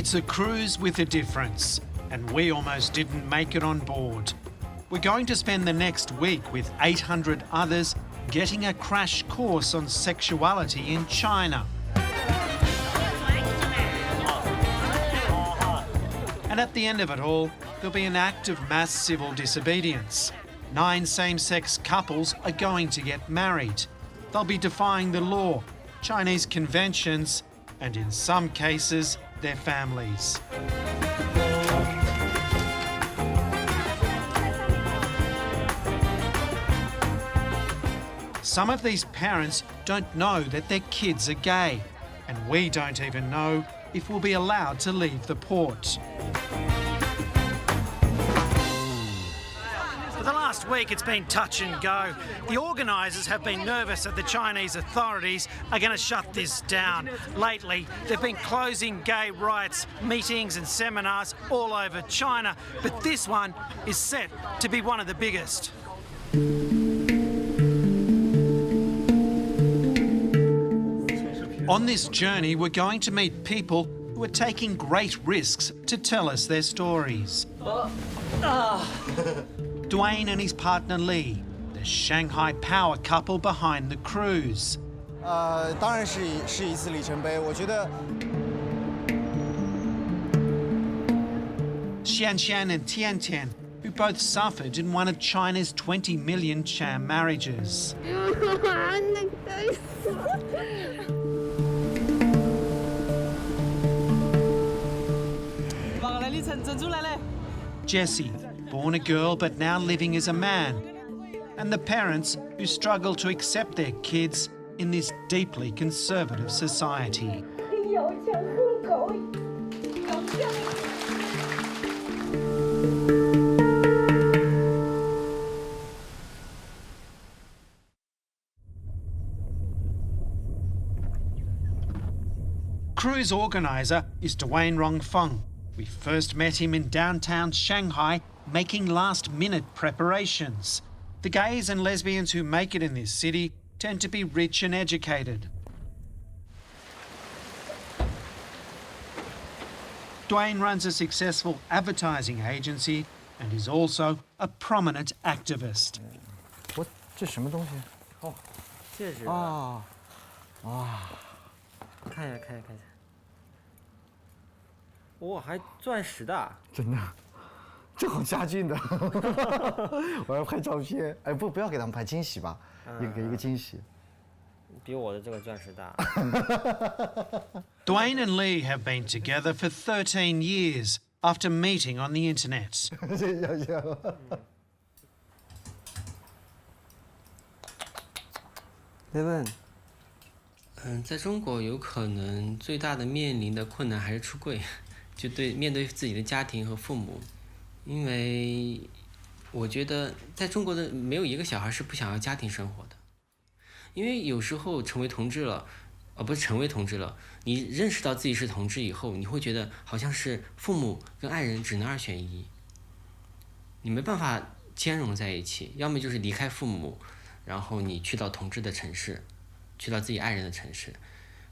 It's a cruise with a difference, and we almost didn't make it on board. We're going to spend the next week with 800 others getting a crash course on sexuality in China. And at the end of it all, there'll be an act of mass civil disobedience. 9 same-sex couples are going to get married. They'll be defying the law, Chinese conventions, and in some cases, their families. Some of these parents don't know that their kids are gay, and we don't even know if we'll be allowed to leave the port. For the last week, it's been touch and go. The organisers have been nervous that the Chinese authorities are going to shut this down. Lately, they've been closing gay rights meetings and seminars all over China, but this one is set to be one of the biggest. On this journey, we're going to meet people who are taking great risks to tell us their stories. Dwayne and his partner Lee, the Shanghai power couple behind the cruise. 当然是一次里程碑，我觉得。Xianxian and Tiantian, who both suffered in one of China's 20 million sham marriages. Jessie, born a girl but now living as a man, and the parents who struggle to accept their kids in this deeply conservative society. Cruise organiser is Dwayne Rongfeng. We first met him in downtown Shanghai making last-minute preparations. The gays and lesbians who make it in this city tend to be rich and educated. Dwayne runs a successful advertising agency and is also a prominent activist. 这什么东西？哦，戒指。啊，哇！看一下，看一下，看一下。哇，还钻石的。真的，这好家境的。我要拍照片。哎，不要给他们拍惊喜吧，给一个惊喜。比我的这个钻石大。Dwayne and Lee have been together for 13 years after meeting on the internet. 谢谢。再问。在中国有可能最大的面临的困难还是出柜，就面对自己的家庭和父母，因为我觉得在中国的没有一个小孩是不想要家庭生活的，因为有时候成为同志了，不是成为同志了，你认识到自己是同志以后，你会觉得好像是父母跟爱人只能2选1，你没办法兼容在一起，要么就是离开父母，然后你去到同志的城市。去到自己爱人的城市，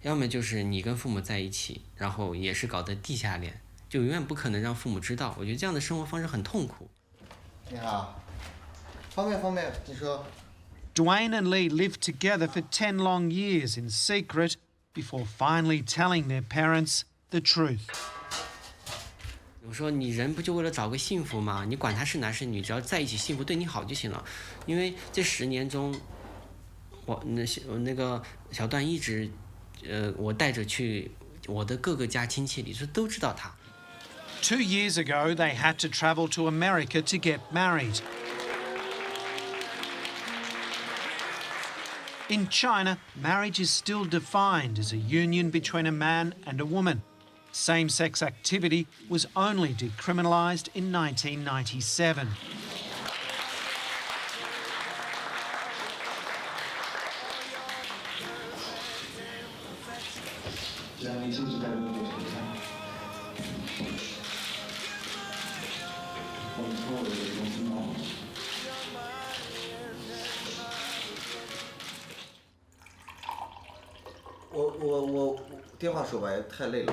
要么就是你跟父母在一起，然后也是搞的地下恋，就永远不可能让父母知道。我觉得这样的生活方式很痛苦。你好，方便，你说。Dwayne and Lee lived together for 10 long years in secret before finally telling their parents the truth. 我说你人不就为了找个幸福吗？你管他是男是女，只要在一起幸福对你好就行了。因为这10年中。我那个小段一直，我带着去我的各个家亲戚里，都知道他。2 years ago, they had to travel to America to get married. In China, marriage is still defined as a union between a man and a woman. Same-sex activity was only decriminalised in 1997.我电话说吧，太累了。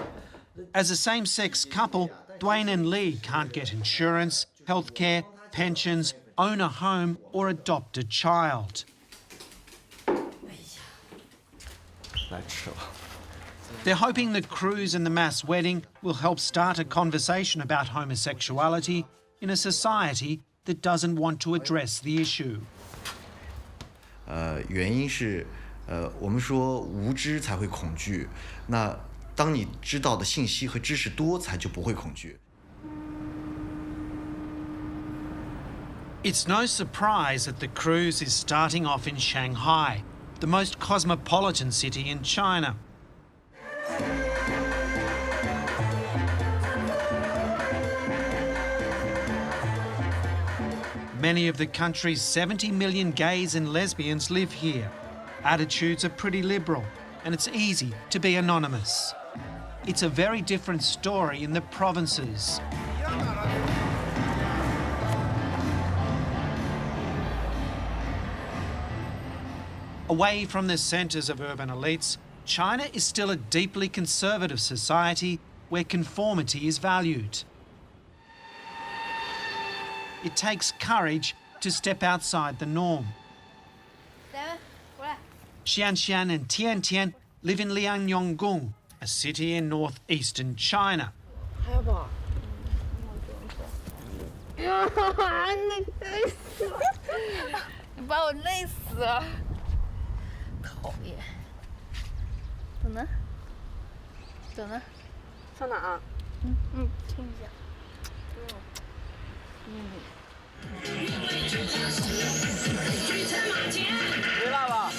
As a same-sex couple, Dwayne and Lee can't get insurance, healthcare, pensions, own a home or adopt a child. 来吃吧。 They're hoping the cruise and the mass wedding will help start a conversation about homosexuality in a society that doesn't want to address the issue. 原因是，我们说无知才会恐惧。那当你知道的信息和知识多，才就不会恐惧。 It's no surprise that the cruise is starting off in Shanghai, the most cosmopolitan city in China. Many of the country's 70 million gays and lesbians live here. Attitudes are pretty liberal, and it's easy to be anonymous. It's a very different story in the provinces. Away from the centres of urban elites, China is still a deeply conservative society where conformity is valued. It takes courage to step outside the norm. Xianxian and Tiantian live in Lianyonggung, a city in northeastern China. 你把我累死了，讨厌。等呢？等呢？上哪啊？听一下。没辣吧？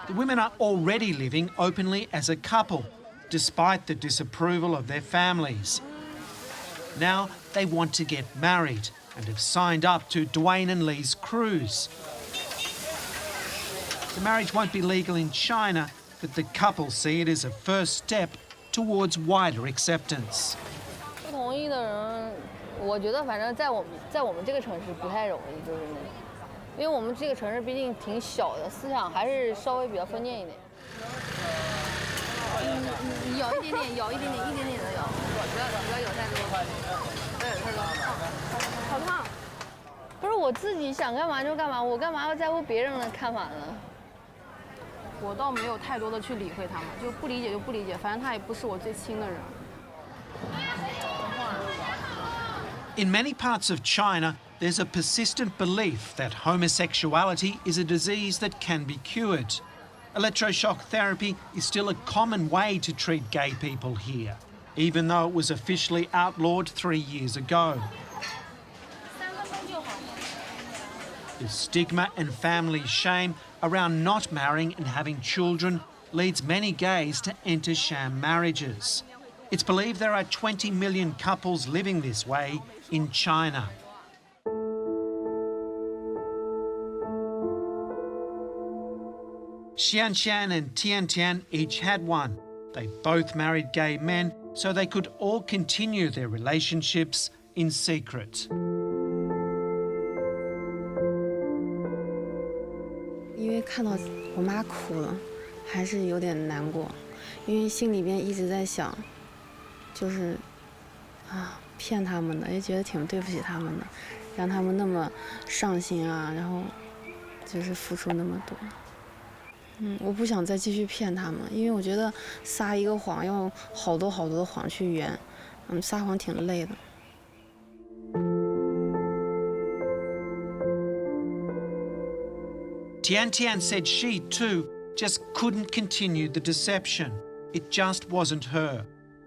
The women are already living openly as a couple, despite the disapproval of their families. Now they want to get married and have signed up to Dwayne and Lee's cruise. The marriage won't be legal in China, but the couple see it as a first step towards wider acceptance. 不同意的人，我觉得反正在我们这个城市不太容易，就是那个，因为我们这个城市毕竟挺小的，思想还是稍微比较封建一点。有一点点，有一点点，一点点的有，不要有太多，不要有太多。好烫！不是我自己想干嘛就干嘛，我干嘛要在乎别人的看法呢？我倒没有太多的去理会他们，就不理解就不理解，反正他也不是我最亲的人。 In many parts of China, there's a persistent belief that homosexuality is a disease that can be cured. Electroshock therapy is still a common way to treat gay people here, even though it was officially outlawed 3 years ago. The stigma and family shame around not marrying and having children leads many gays to enter sham marriages. It's believed there are 20 million couples living this way in China. Xianxian and Tiantian each had one. They both married gay men so they could all continue their relationships in secret. 因为看到我妈哭了，还是有点难过，因为心里边一直在想，就是骗他们的，也觉得挺对不起他们的，让他们那么上心啊，然后就是付出那么多。我不想再继续骗他们，因为我觉得撒一个谎要好多好多的谎去圆，撒谎挺累的。 Tiantian said she, too, just couldn't continue the deception. It just wasn't her.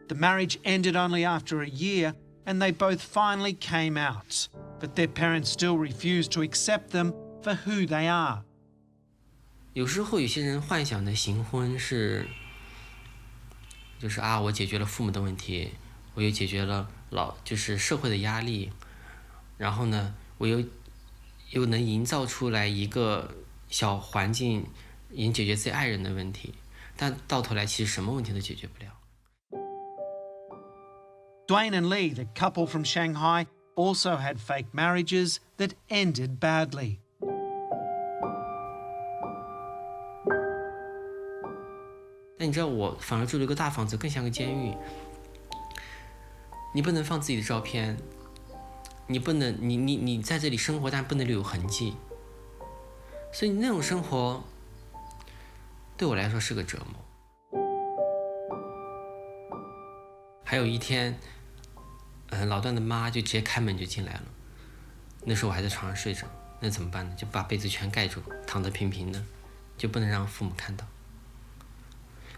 The marriage ended only after a year, and they both finally came out. But their parents still refused to accept them for who they are. 有时候有些人幻想的行婚是，就是我解决了父母的问题，我又解决了就是社会的压力，然后呢，我又又能营造出来一个小环境，也能解决自己爱人的问题，但到头来其实什么问题都解决不了。Dwayne and Lee, the couple from Shanghai, also had fake marriages that ended badly. 但你知道，我反而住了一个大房子，更像个监狱。你不能放自己的照片，你不能，你在这里生活，但不能留有痕迹。所以那种生活，对我来说是个折磨。还有一天，老段的妈就直接开门就进来了。那时候我还在床上睡着，那怎么办呢？就把被子全盖住，躺得平平的，就不能让父母看到。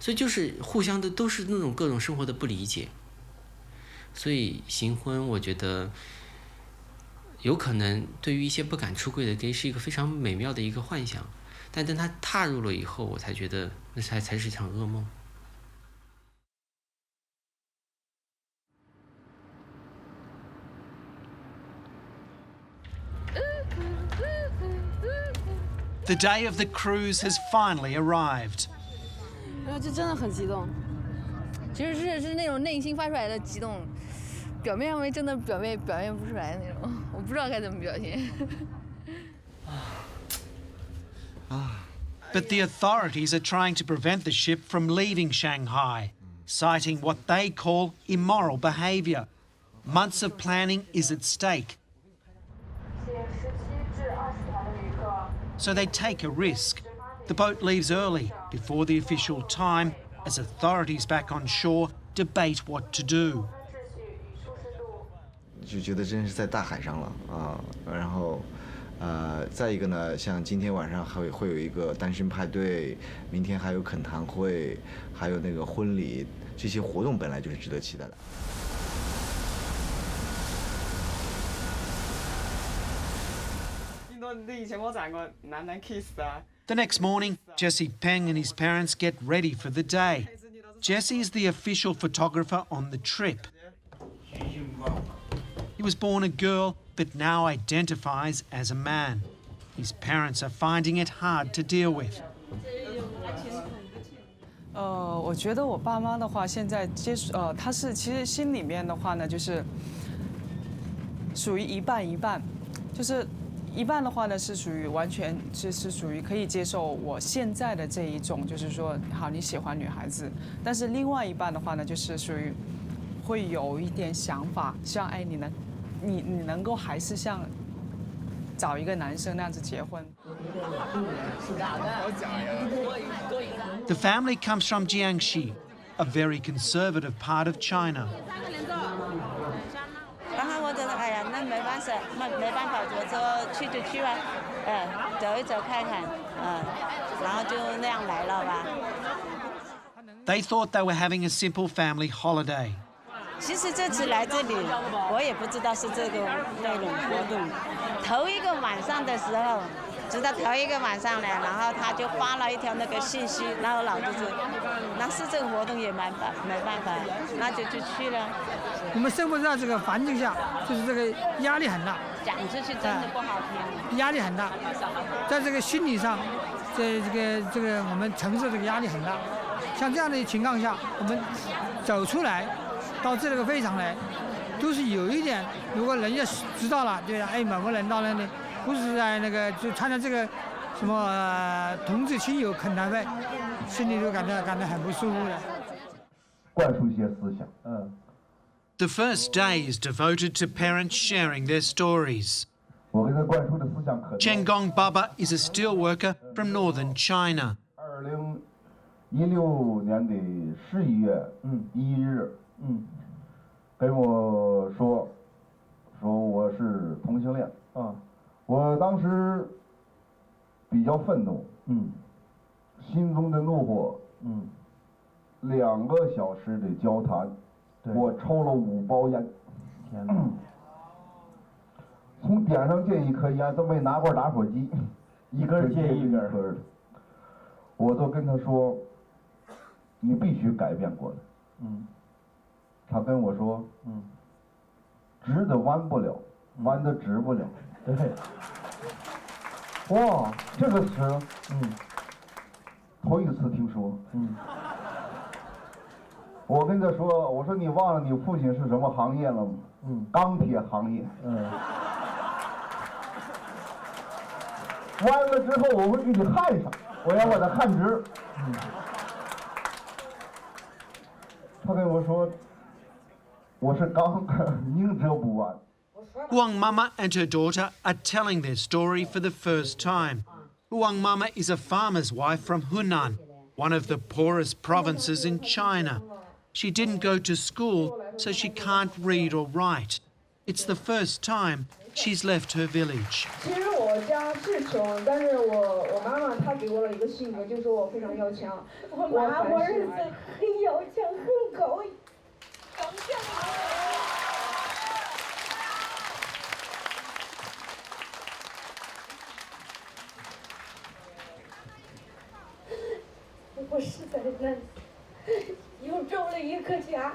所以就是互相的都是那种各种生活的不理解。所以行婚，我觉得有可能对于一些不敢出柜的 gay 是一个非常美妙的一个幻想，但当他踏入了以后，我才觉得那才是一场噩梦。The day of the cruise has finally arrived. 然后就真的很激动，其实是那种内心发出来的激动，表面上面真的表现不出来的那种，我不知道该怎么表现。But the authorities are trying to prevent the ship from leaving Shanghai, citing what they call immoral behaviour. Months of planning is at stake. So they take a risk. The boat leaves early, before the official time, as authorities back on shore debate what to do. 就觉得真是在大海上了啊，然后，再一个呢，像今天晚上会有一个单身派对，明天还有恳谈会，还有那个婚礼，这些活动本来就是值得期待的。你以前冇賺過男男 kiss 啊？ The next morning, Jesse Peng and his parents get ready for the day. Jesse is the official photographer on the trip. He was born a girl, but now identifies as a man. His parents are finding it hard to deal with. 我觉得我爸妈的话，现在他是其实心里面的话呢，就是属于一半一半，就是一半的话呢是属于完全是属于可以接受我现在的这一种，就是说好你喜欢女孩子，但是另外一半的话呢，就是属于会有一点想法，希望哎你能够还是像找一个男生那样子结婚。The family comes from Jiangxi, a very conservative part of China. 然后我就说，哎呀，那没办法，我说去就去吧，走一走看看，然后就那样来了吧。They thought they were having a simple family holiday. 其实这次来这里，我也不知道是这个那种活动。头一个晚上的时候，直到头一个晚上呢，然后他就发了一条那个信息，然后老子说，那是这个活动也没办法，那就去了。我们生活在这个环境下，就是这个压力很大。讲出去真的不好听。压力很大，在这个心理上，在这个我们承受这个压力很大。像这样的情况下，我们走出来。到这个会场来，都是有一点，如果人家知道了，对呀，哎，某个人到那里，不是在那个就参加这个什么同志亲友恳谈会，心里就感觉很不舒服的。灌输一些思想，The first day is devoted to parents sharing their stories. 我给他灌输的思想可。Zhenggong Baba is a steel worker from northern China. 2016年的11月1日。跟我说我是同性恋啊，我当时比较愤怒，心中的怒火，2个小时的交谈，我抽了5包烟，天哪！从点上这一颗烟都没拿过打火机，一根接一根的，我都跟他说，你必须改变过来，他跟我说，直的弯不了，弯的直不了。对。哇，这个词，头一次听说，我跟他说，我说你忘了你父亲是什么行业了吗？钢铁行业。完了之后我会给你焊上，我要把它焊直。他跟我说，我是钢，宁折不弯。Huang Mama and her daughter are telling their story for the first time. Huang Mama is a farmer's wife from Hunan, one of the poorest provinces in China. She didn't go to school, so she can't read or write. It's the first time she's left her village. 其实我家是穷，但是我妈妈她给我了一个性格，就是我非常要强。我儿子很要强，很高强。我实在难，又找了一个家，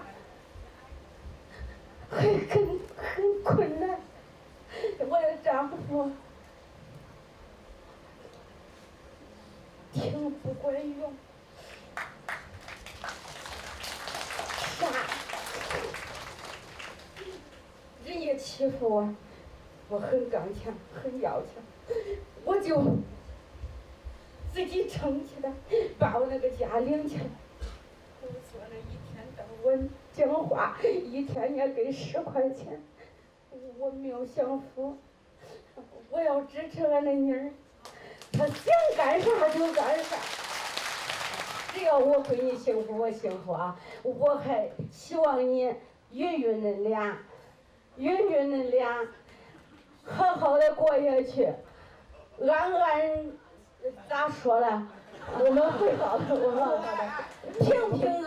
很困难。我的丈夫挺不管用，人也欺负我，我很刚强，很要强，我就自己撑起来，把我那个家领起来。我做了一天的文讲话，一天也给10块钱。我没有享福，我要支持俺的女儿，她想干啥就干啥。只要我闺女幸福，我幸福啊！我还希望你云恁俩，好好的过下去，咋说了？我们会好的，平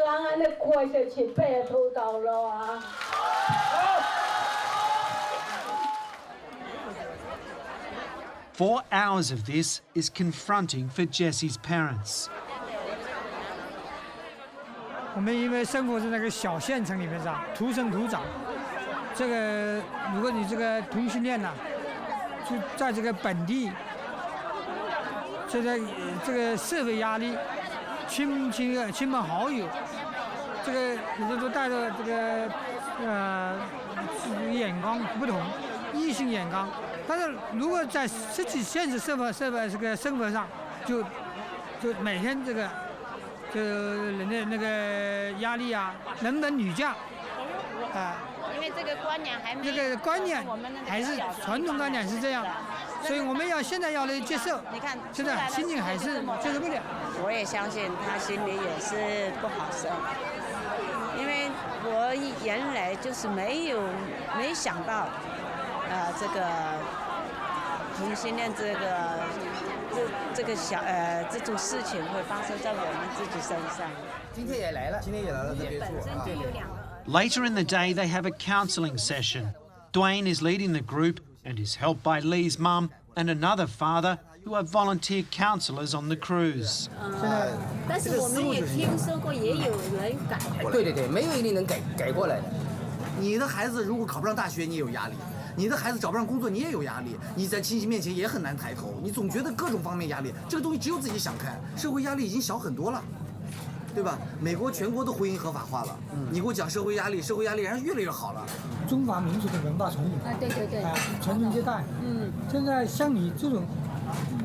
安的过下去，白头到老啊！4 hours of this is confronting for Jessie's parents. 我们因为生活在那个小县城里面上，土生土长。这个，如果你这个同性恋呢，就在这个本地，这个社会压力，亲朋好友，这个有的都带着这个眼光不同，异性眼光。但是如果在实际现实这个生活上，就每天这个人的那个压力啊，男本女嫁，因为这个观念还没这个观念还是传统观念是这样，所以我们现在要来接受。你看，现在心情还是接受不了。我也相信他心里也是不好受，因为我原来就是没想到，这个同性恋这种事情会发生在我们自己身上。今天也来了，这别墅啊。 Later in the day, they have a counselling session. Dwayne is leading the group and is helped by Lee's mum and another father who are volunteer counsellors on the cruise. 但是我们也听说过，也有人改过来。对，没有一定能改过来的。你的孩子如果考不上大学，你也有压力；你的孩子找不上工作，你也有压力。你在亲戚面前也很难抬头，你总觉得各种方面压力。这个东西只有自己想开，社会压力已经小很多了。 对吧？美国全国都婚姻合法化了，你给我讲社会压力，人家越来越好了。中华民族的文化传统对，传宗接代。现在像你这种，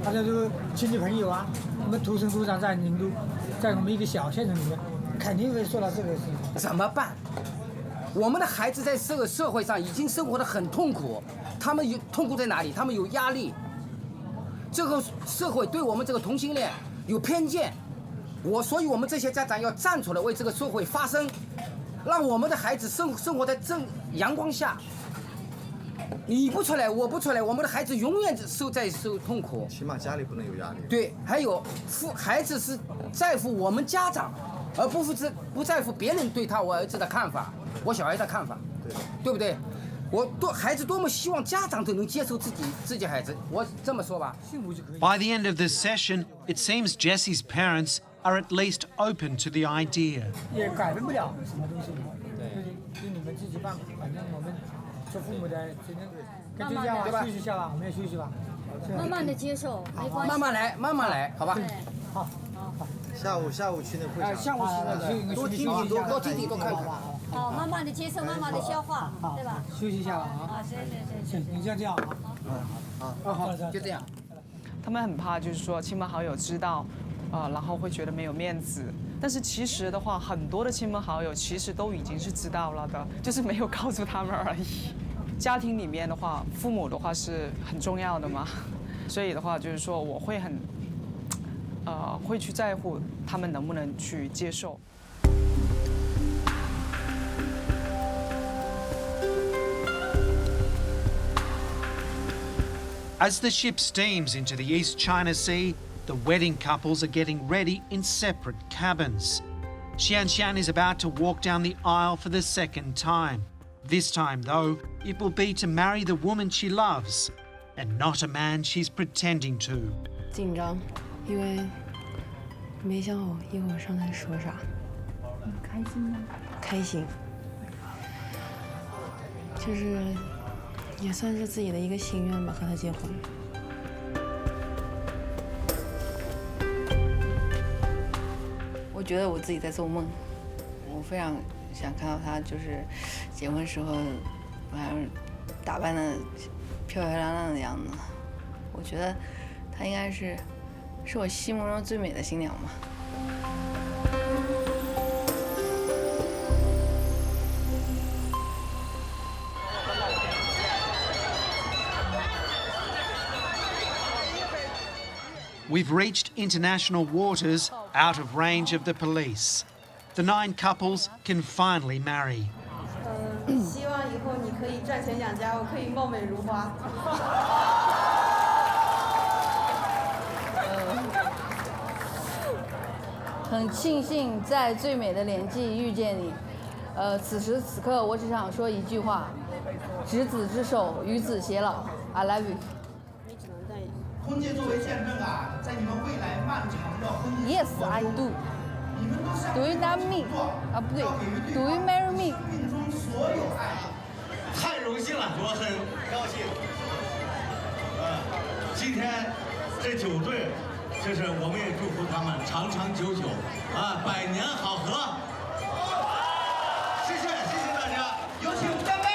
大家都亲戚朋友啊，我们土生土长在宁都，在我们一个小县城里面，肯定会说到这个事情。怎么办？我们的孩子在这个社会上已经生活得很痛苦，他们有痛苦在哪里？他们有压力。这个社会对我们这个同性恋有偏见。 所以我们这些家长要站出来为这个社会发声，让我们的孩子生活在阳光下。你不出来，我不出来，我们的孩子永远受痛苦。起码家里不能有压力。对，还有孩子是在乎我们家长，而不在乎别人对我儿子的看法，我小孩的看法，对不对？孩子多么希望家长都能接受自己孩子。我这么说吧。 By the end of the session, it seems Jessie's parents are at least open to the idea. 也改变不了什么东西，就你们自己办，反正我们做父母的只能跟这样吧，休息一下吧，我们要休息吧。慢慢的接受，没关系。慢慢来，慢慢来，好吧？好。下午去那会场，下午多听听，多听听，多看看。好，慢慢的接受，慢慢的消化，对吧？休息一下吧啊。行，你就这样啊。好，就这样。他们很怕，就是说亲朋好友知道，然后会觉得没有面子。但是其实的话，很多的亲朋好友其实都已经是知道了的，就是没有告诉他们而已。家庭里面的话，父母的话是很重要的嘛，所以的话就是说我会会去在乎他们能不能去接受。As the ship steams into the East China Sea, the wedding couples are getting ready in separate cabins. Xianxian is about to walk down the aisle for the second time. This time, though, it will be to marry the woman she loves, and not a man she's pretending to. 紧张，因为没想好一会儿上台说啥。开心吗？开心，就是也算是自己的一个心愿吧，和他结婚。我觉得我自己在做梦，我非常想看到他就是结婚时候，反正打扮的漂漂亮亮的样子。我觉得她应该是我心目中最美的新娘吧。We've reached international waters out of range of the police. The 9 couples can finally marry. 希望以后你可以赚钱养家，我可以貌美如花。很庆幸在最美的年纪遇见你。此时此刻，我只想说一句话：执子之手，与子偕老。I love you。婚戒作为见证啊，在你们未来漫长的婚姻 Yes, I do. Do you love me? 啊，不对 ，Do you marry me? 生命中所有爱，太荣幸了，我很高兴。今天这9对，这是我们也祝福他们长长久久啊，百年好合。谢谢大家，有请干杯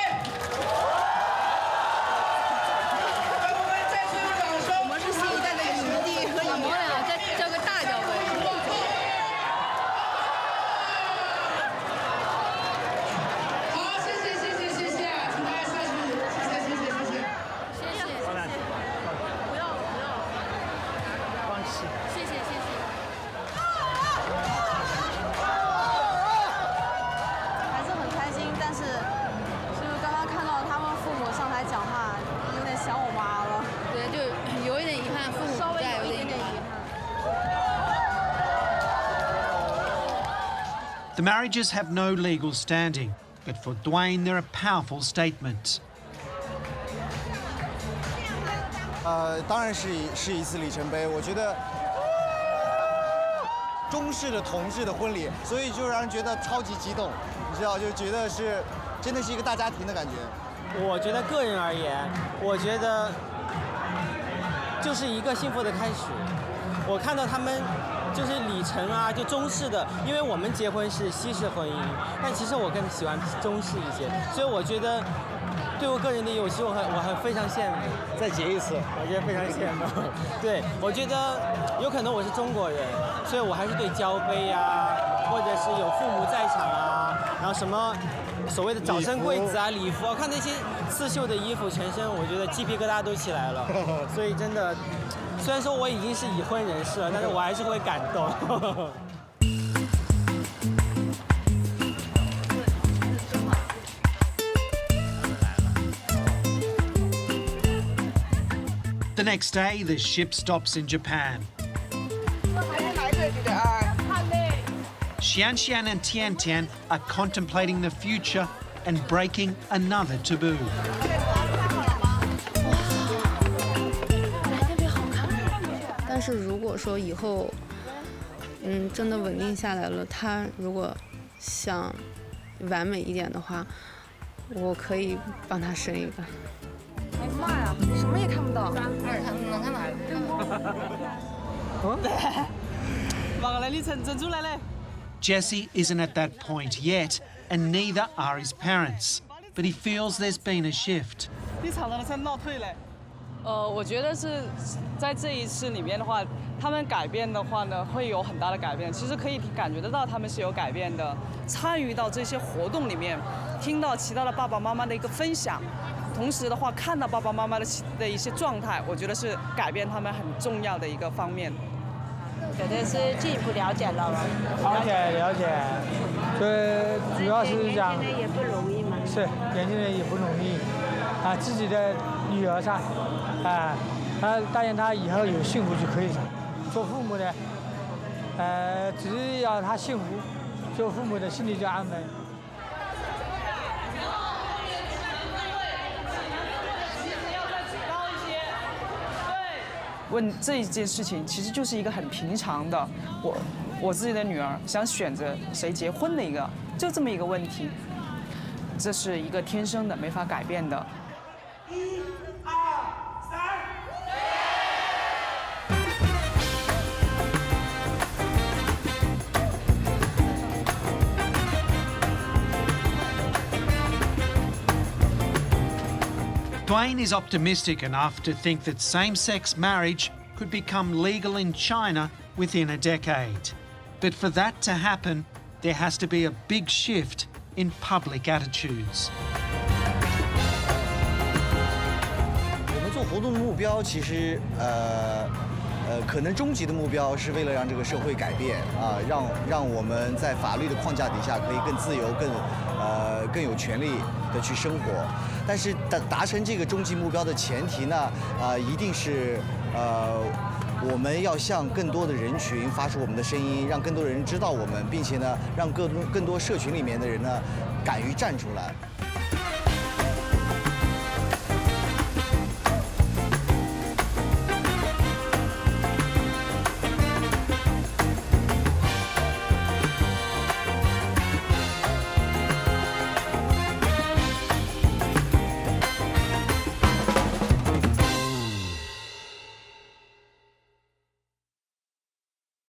！The marriages have no legal standing, but for Dwayne, they're a powerful statement. 当然是一次里程碑。我觉得中式的同志的婚礼，所以就让人觉得超级激动，你知道，就觉得是真的是一个大家庭的感觉。我觉得个人而言，我觉得就是一个幸福的开始。我看到他们就是里程啊，就中式的，因为我们结婚是西式婚姻，但其实我更喜欢中式一些，所以我觉得对我个人的友情，我很非常羡慕。再结一次，我觉得非常羡慕。对，我觉得有可能我是中国人，所以我还是对交杯啊，或者是有父母在场啊，然后什么所谓的早生贵子啊、礼服啊，看那些刺绣的衣服，全身我觉得鸡皮疙瘩都起来了。所以真的。虽然说我已经是已婚人士了，但是我还是会感动。The next day, the ship stops in Japan. Xianxian and Tiantian are contemplating the future and breaking another taboo. 但是如果说以后，真的稳定下来了，他如果想完美一点的话，我可以帮他生一个。哎妈呀，什么也看不到。能看到。Jesse isn't at that point yet, and neither are his parents. But he feels there's been a shift. 我觉得是在这一次里面的话，他们改变的话呢，会有很大的改变。其实可以感觉得到他们是有改变的。参与到这些活动里面，听到其他的爸爸妈妈的一个分享，同时的话看到爸爸妈妈的一些状态，我觉得是改变他们很重要的一个方面。觉得是进一步了解了。了解，这主要是讲年轻人也不容易嘛。是，年轻人也不容易，啊，自己的女儿上，啊，答应她以后有幸福就可以了。做父母的，只要她幸福，做父母的心里就安稳。问这一件事情，其实就是一个很平常的，我自己的女儿想选择谁结婚的一个，就这么一个问题。这是一个天生的，没法改变的。1、2、3。Dwayne is optimistic enough to think that same-sex marriage could become legal in China within a decade. But for that to happen, there has to be a big shift in public attitudes. 我们做活动的目标其实可能终极的目标是为了让这个社会改变啊，让我们在法律的框架底下可以更自由、更有权利的去生活。但是达成这个终极目标的前提呢，一定是我们要向更多的人群发出我们的声音，让更多人知道我们，并且呢，让更多社群里面的人呢，敢于站出来。